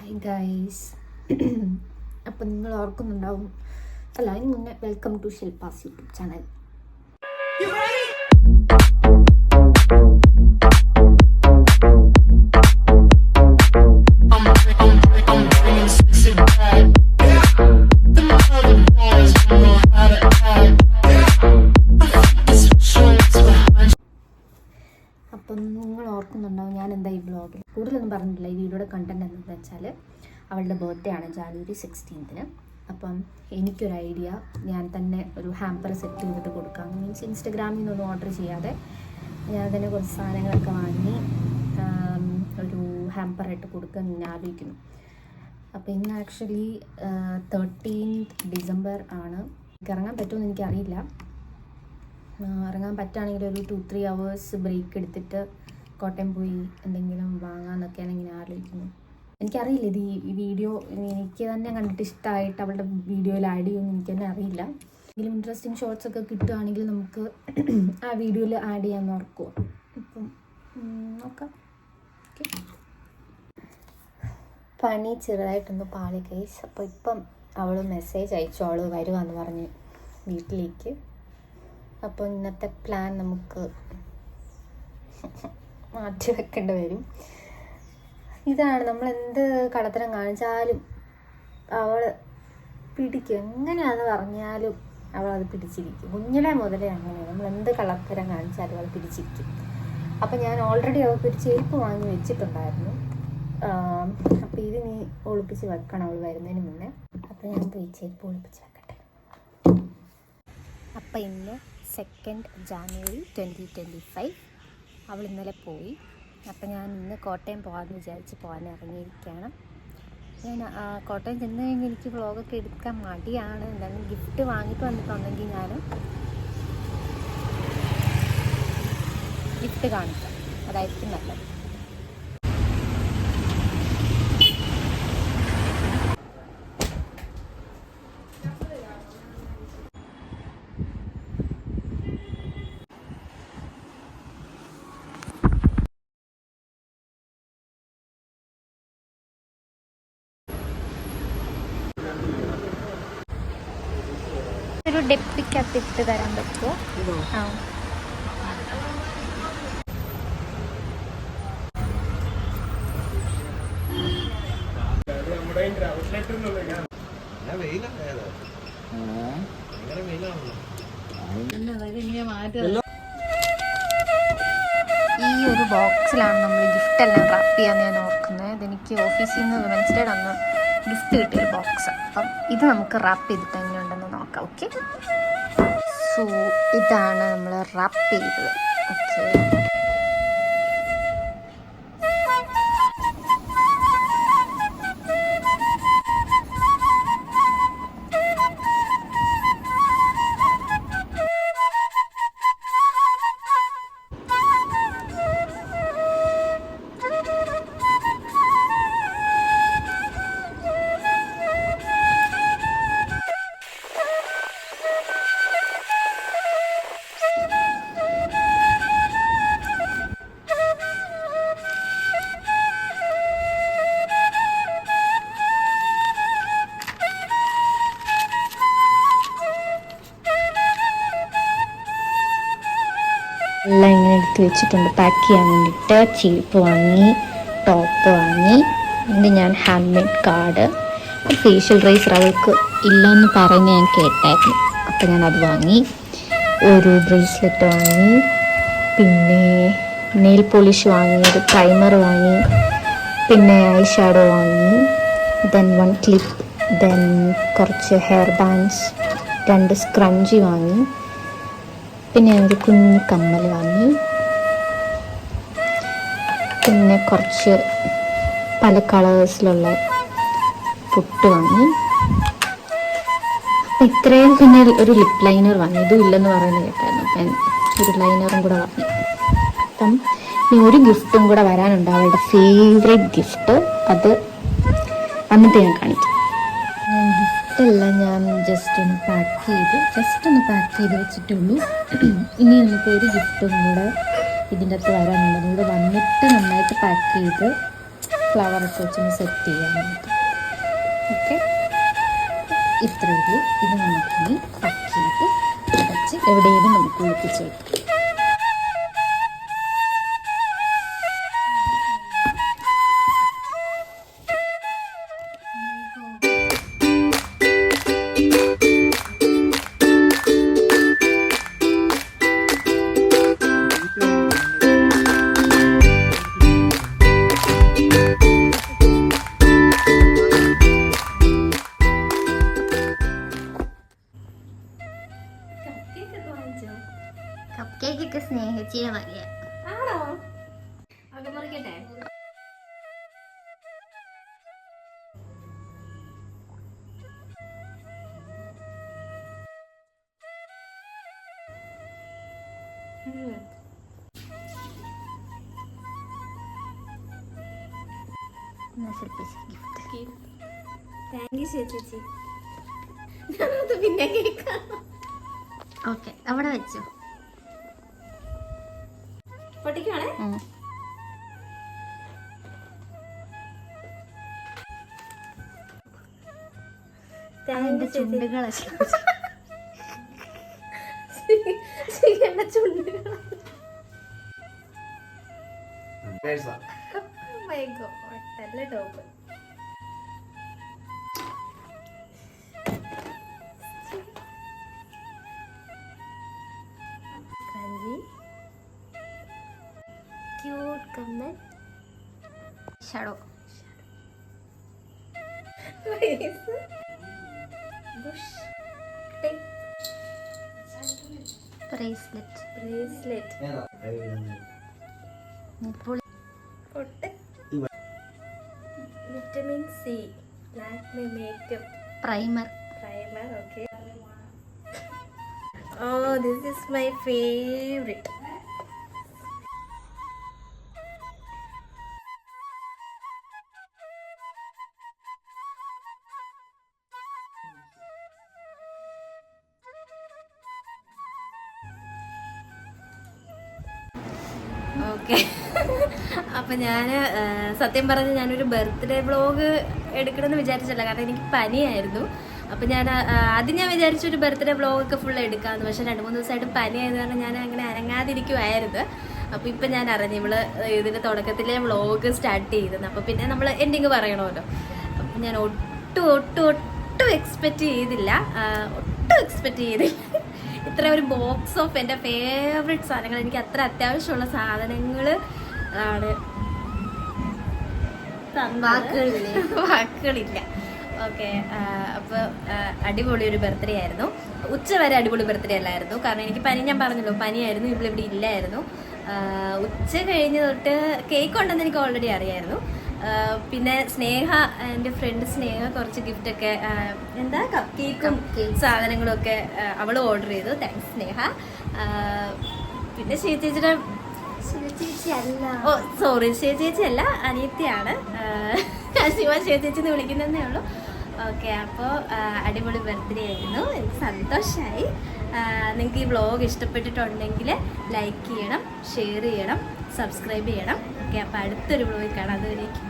Hi guys. അപ്പം നിങ്ങൾ ഓർക്കുന്നുണ്ടാവും, അല്ല അതിന് മുന്നേ വെൽക്കം ടു ശിൽപാസ് യൂട്യൂബ് ചാനൽ. അപ്പം നിങ്ങൾ ഓർക്കുന്നുണ്ടാവും ഞാൻ എന്താ ഈ വ്ളോഗിൽ കൂടുതലൊന്നും പറഞ്ഞിട്ടില്ല. ഈ വീഡിയോയുടെ കണ്ടന്റ് എന്താണെന്ന് വെച്ചാൽ അവളുടെ ബർത്ത്ഡേ ആണ് ജാനുവരി 16. അപ്പം എനിക്കൊരു ഐഡിയ, ഞാൻ തന്നെ ഒരു ഹാമ്പർ സെറ്റ് ചെയ്തിട്ട് കൊടുക്കാം. മീൻസ് ഇൻസ്റ്റഗ്രാമിൽ നിന്നൊന്നും ഓർഡർ ചെയ്യാതെ ഞാൻ തന്നെ കുറച്ച് സാധനങ്ങളൊക്കെ വാങ്ങി ഒരു ഹാമ്പറായിട്ട് കൊടുക്കാൻ ഞാൻ ആലോചിക്കുന്നു. അപ്പോൾ ഇന്ന് ആക്ച്വലി 13th ഡിസംബർ ആണ്. ഇറങ്ങാൻ പറ്റുമെന്ന് എനിക്കറിയില്ല. ഇറങ്ങാൻ പറ്റുകയാണെങ്കിൽ ഒരു 2-3 hours ബ്രേക്ക് എടുത്തിട്ട് കോട്ടയം പോയി എന്തെങ്കിലും വാങ്ങാമെന്നൊക്കെയാണ് ഇങ്ങനെ ആലോചിക്കുന്നു. എനിക്കറിയില്ല ഇത് ഈ വീഡിയോ എനിക്ക് തന്നെ കണ്ടിട്ട് ഇഷ്ടമായിട്ട് അവളുടെ വീഡിയോയിൽ ആഡ് ചെയ്യുമെന്ന് എനിക്ക് തന്നെ അറിയില്ല. എന്തെങ്കിലും ഇൻട്രസ്റ്റിംഗ് ഷോർട്സ് ഒക്കെ കിട്ടുകയാണെങ്കിൽ നമുക്ക് ആ വീഡിയോയിൽ ആഡ് ചെയ്യാമെന്ന് ഓർക്കുക. ഇപ്പം നോക്കാം. ഓക്കെ, പണി ചെറുതായിട്ടൊന്ന് പാളി ഗൈസ്. അപ്പോൾ ഇപ്പം അവൾ മെസ്സേജ് അയച്ചു, അവൾ വരുവാന്ന് പറഞ്ഞ് വീട്ടിലേക്ക്. അപ്പോൾ ഇന്നത്തെ പ്ലാൻ നമുക്ക് മാറ്റി വെക്കേണ്ടി വരും. ഇതാണ്, നമ്മൾ എന്ത് കള്ളത്തരം കാണിച്ചാലും അവൾ പിടിക്കും. എങ്ങനെയാണെന്ന് പറഞ്ഞാലും അവളത് പിടിച്ചിരിക്കും. കുഞ്ഞിലെ മുതലേ അങ്ങനെ, നമ്മൾ എന്ത് കള്ളത്തരം കാണിച്ചാലും അവൾ പിടിച്ചിരിക്കും. അപ്പം ഞാൻ ഓൾറെഡി അവൾക്ക് ഒരു ചെരുപ്പ് വാങ്ങി വെച്ചിട്ടുണ്ടായിരുന്നു. അപ്പോൾ ഇത് നീ ഒളിപ്പിച്ച് വെക്കണം അവൾ വരുന്നതിന് മുന്നേ. അപ്പോൾ ഞാൻ പോയി ചെരുപ്പ് ഒളിപ്പിച്ച് വെക്കട്ടെ. അപ്പം ഇന്ന് 2nd January 2025. അവൾ ഇന്നലെ പോയി. അപ്പം ഞാൻ ഇന്ന് കോട്ടയം പോകാമെന്ന് വിചാരിച്ച് പോകാൻ ഇറങ്ങിയിരിക്കുകയാണ്. ഞാൻ കോട്ടയം ചെന്ന് കഴിഞ്ഞ് എനിക്ക് വ്ളോഗൊക്കെ എടുക്കാൻ മടിയാണ്. എന്തായാലും ഗിഫ്റ്റ് വാങ്ങിയിട്ട് വന്നിട്ടുണ്ടെങ്കിൽ ഞാൻ ഗിഫ്റ്റ് കാണിക്കാം, അതായിരിക്കും നല്ലത്. ഒരു ഡെപ്പിക്കകത്ത് ഇട്ട് തരാൻ പറ്റുമോ? ആ, ഈ ഒരു ബോക്സിലാണ് നമ്മൾ ഗിഫ്റ്റ് എല്ലാം റാപ്പ് ചെയ്യാൻ ഞാൻ ഓർക്കുന്നത്. ഇതെനിക്ക് ഓഫീസിൽ നിന്ന് വിമൻസ് ഡേ അന്ന് ഗിഫ്റ്റ് കിട്ടിയൊരു ബോക്സ്. അപ്പം ഇത് നമുക്ക് റാപ്പ് ചെയ്തിട്ട് എങ്ങനെയുണ്ടെന്ന് നോക്കാം. ഓക്കെ, സോ ഇതാണ് നമ്മൾ റാപ്പ് ചെയ്തത്. ഓക്കെ, എല്ലാം ഇങ്ങനെ എടുത്ത് വെച്ചിട്ടുണ്ട് പാക്ക് ചെയ്യാൻ വേണ്ടിയിട്ട്. ചെരുപ്പ് വാങ്ങി, ടോപ്പ് വാങ്ങി, ഇത് ഞാൻ ഹാൻഡ് മെയ്ഡ് കാർഡ്, ഒരു ഫേഷ്യൽ റൈസർ അവൾക്ക് ഇല്ലയെന്ന് പറഞ്ഞ് ഞാൻ കേട്ടായിരുന്നു. അപ്പോൾ ഞാനത് വാങ്ങി. ഒരു ബ്രേസ്ലെറ്റ് വാങ്ങി, പിന്നെ നെയിൽ പോളിഷ് വാങ്ങി, ഒരു പ്രൈമർ വാങ്ങി, പിന്നെ ഐ ഷാഡോ വാങ്ങി, ദെൻ 1 ക്ലിപ്പ്, ദെൻ കുറച്ച് ഹെയർ ബാൻഡ്സ്, 2 സ്ക്രഞ്ചി വാങ്ങി, പിന്നെ ഒരു കുഞ്ഞു കമ്മൽ വാങ്ങി, പിന്നെ കുറച്ച് പല കളേഴ്സിലുള്ള പൊട്ട് വാങ്ങി. അപ്പം ഇത്രയും, പിന്നെ ഒരു ലിപ്പ് ലൈനർ വാങ്ങി. ഇതും ഇല്ലെന്ന് പറയുന്നത് കേട്ടായിരുന്നു. അപ്പം ഒരു ലൈനറും കൂടെ വാങ്ങി. അപ്പം ഇനി ഒരു ഗിഫ്റ്റും കൂടെ വരാനുണ്ട്, അവളുടെ ഫേവറേറ്റ് ഗിഫ്റ്റ്. അത് വന്നിട്ട് ഞാൻ കാണിക്കാം. ഗിഫ്റ്റെല്ലാം ഞാൻ ജസ്റ്റ് ഒന്ന് പാക്ക് ചെയ്ത് വെച്ചിട്ടുള്ളൂ. ഇനി നമുക്ക് ഒരു ഗിഫ്റ്റും കൂടെ ഇതിൻ്റെ അകത്ത് വരാനുണ്ട്. ഇവിടെ വന്നിട്ട് നന്നായിട്ട് പാക്ക് ചെയ്ത് ഫ്ലവർ ഒക്കെ വെച്ചൊന്ന് സെറ്റ് ചെയ്യാനായിട്ട്. ഓക്കെ, ഇത്രയേ ഉള്ളൂ. ഇത് നമുക്കിനി പാക്ക് ചെയ്ത് അടച്ച് എവിടെയെങ്കിലും നമുക്ക് ഒളിപ്പിച്ച് വയ്ക്കാം. കപ്പ് കേക്കൊക്കെ സ്നേഹിച്ചിട്ട് മതിയാ. ആണോ? അത് മുറിക്കട്ടെ. താങ്ക് യു ചേച്ചി. പിന്നെ കേൾക്കാം. ഓക്കെ, അവിടെ വെച്ചോ. പൊട്ടിക്കുവാണേ. ചുണ്ടുകളെ നല്ല ടോപ്പ്. ക്യൂട്ട് കമ്മൽ shadow bracelet vitamin C Lakme makeup primer. Okay. Oh, this is my favorite. Okay, അപ്പം ഞാൻ സത്യം പറഞ്ഞ് ഞാനൊരു ബർത്ത്ഡേ വ്ളോഗ് എടുക്കണമെന്ന് വിചാരിച്ചില്ല, കാരണം എനിക്ക് പനിയായിരുന്നു. അപ്പം ഞാൻ ആദ്യം വിചാരിച്ചൊരു ബർത്ത്ഡേ വ്ളോഗൊക്കെ ഫുൾ എടുക്കാമെന്ന്. പക്ഷേ 2-3 ദിവസമായിട്ട് പനിയായത് കാരണം ഞാൻ അങ്ങനെ അനങ്ങാതിരിക്കുമായിരുന്നു. അപ്പോൾ ഇപ്പം ഞാൻ അറിഞ്ഞു ഇവള് ഇതിൻ്റെ തുടക്കത്തിലെ വ്ളോഗ് സ്റ്റാർട്ട് ചെയ്തെന്ന്. അപ്പോൾ പിന്നെ നമ്മൾ എൻഡിങ് പറയണമല്ലോ. അപ്പം ഞാൻ ഒട്ടും എക്സ്പെക്റ്റ് ചെയ്തില്ല. ഇത്ര ഒരു ബോക്സ് ഓഫ് എൻ്റെ ഫേവറേറ്റ് സാധനങ്ങൾ, എനിക്ക് അത്ര അത്യാവശ്യമുള്ള സാധനങ്ങൾ ആണ്. വാക്കുകളില്ല. ഓക്കെ, അപ്പോൾ അടിപൊളി ഒരു ബർത്ത്ഡേ ആയിരുന്നു. ഉച്ച വരെ അടിപൊളി ബർത്ത്ഡേ അല്ലായിരുന്നു, കാരണം എനിക്ക് ഞാൻ പറഞ്ഞല്ലോ പനിയായിരുന്നു, ഇവിടെ ഇല്ലായിരുന്നു. ഉച്ച കഴിഞ്ഞ് തൊട്ട് കേക്ക് ഉണ്ടെന്ന് എനിക്ക് ഓൾറെഡി അറിയായിരുന്നു. പിന്നെ സ്നേഹ, എൻ്റെ ഫ്രണ്ട് സ്നേഹ കുറച്ച് ഗിഫ്റ്റൊക്കെ എന്താ കപ്പ് കേക്കും സാധനങ്ങളും ഒക്കെ അവൾ ഓർഡർ ചെയ്തു. താങ്ക്സ് സ്നേഹ. പിന്നെ ചേച്ചിയുടെ ചേച്ചി അല്ല, അനിയത്തിയാണ്. ശിവ ചേച്ചി എന്ന് വിളിക്കുന്നതേ ഉള്ളൂ. ഓക്കെ, അപ്പോൾ അടിപൊളി ബർത്ത്ഡേ ആയിരുന്നു. എനിക്ക് സന്തോഷമായി. നിങ്ങൾക്ക് ഈ വ്ളോഗ് ഇഷ്ടപ്പെട്ടിട്ടുണ്ടെങ്കിൽ ലൈക്ക് ചെയ്യണം, ഷെയർ ചെയ്യണം, സബ്സ്ക്രൈബ് ചെയ്യണം. ഓക്കെ, അപ്പോൾ അടുത്തൊരു വ്ളോഗിൽ കാണാം. അതുവരേക്കും